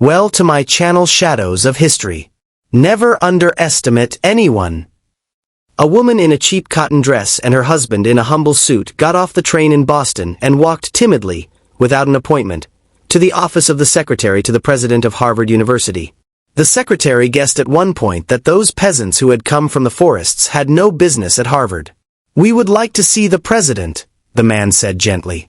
Well, to my channel Shadows of History. Never underestimate anyone. A woman in a cheap cotton dress and her husband in a humble suit got off the train in Boston and walked timidly, without an appointment, to the office of the secretary to the president of Harvard University. The secretary guessed at one point that those peasants who had come from the forests had no business at Harvard. "We would like to see the president," the man said gently.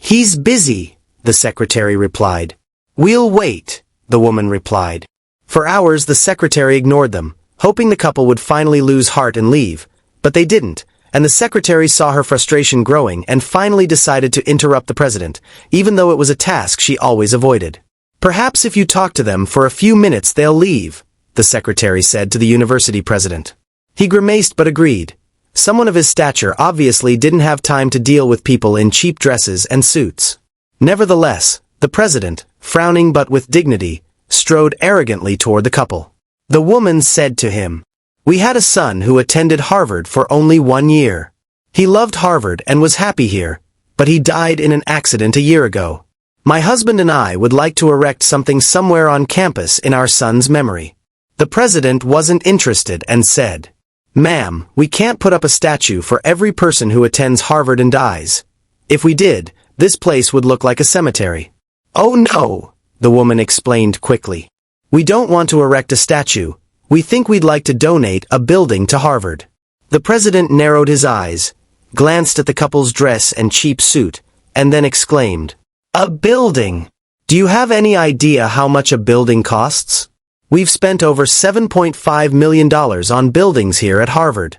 "He's busy," the secretary replied. "We'll wait," the woman replied. For hours the secretary ignored them, hoping the couple would finally lose heart and leave, but they didn't, and the secretary saw her frustration growing and finally decided to interrupt the president, even though it was a task she always avoided. "Perhaps if you talk to them for a few minutes they'll leave," the secretary said to the university president. He grimaced but agreed. Someone of his stature obviously didn't have time to deal with people in cheap dresses and suits. Nevertheless, the president, frowning but with dignity, strode arrogantly toward the couple. The woman said to him, "We had a son who attended Harvard for only 1 year. He loved Harvard and was happy here, but he died in an accident a year ago. My husband and I would like to erect something somewhere on campus in our son's memory." The president wasn't interested and said, "Ma'am, we can't put up a statue for every person who attends Harvard and dies. If we did, this place would look like a cemetery." "Oh no," the woman explained quickly. "We don't want to erect a statue. We think we'd like to donate a building to Harvard." The president narrowed his eyes, glanced at the couple's dress and cheap suit, and then exclaimed, "A building! Do you have any idea how much a building costs? We've spent over $7.5 million on buildings here at Harvard."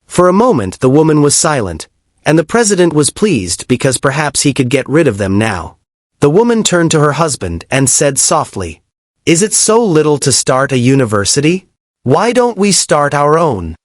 For a moment the woman was silent, and the president was pleased because perhaps he could get rid of them now. The woman turned to her husband and said softly, "Is it so little to start a university? Why don't we start our own?"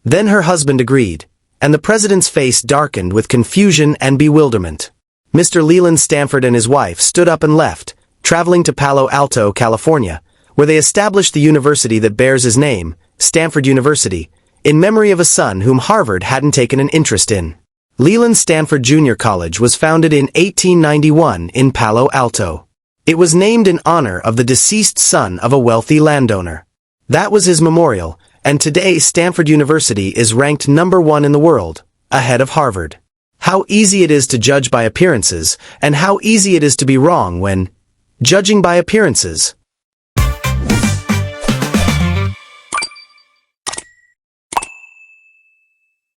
Then her husband agreed, and the president's face darkened with confusion and bewilderment. Mr. Leland Stanford and his wife stood up and left, traveling to Palo Alto, California, where they established the university that bears his name, Stanford University, in memory of a son whom Harvard hadn't taken an interest in. Leland Stanford Junior College was founded in 1891 in Palo Alto. It was named in honor of the deceased son of a wealthy landowner. That was his memorial, and today Stanford University is ranked #1 in the world, ahead of Harvard. How easy it is to judge by appearances, and how easy it is to be wrong when judging by appearances.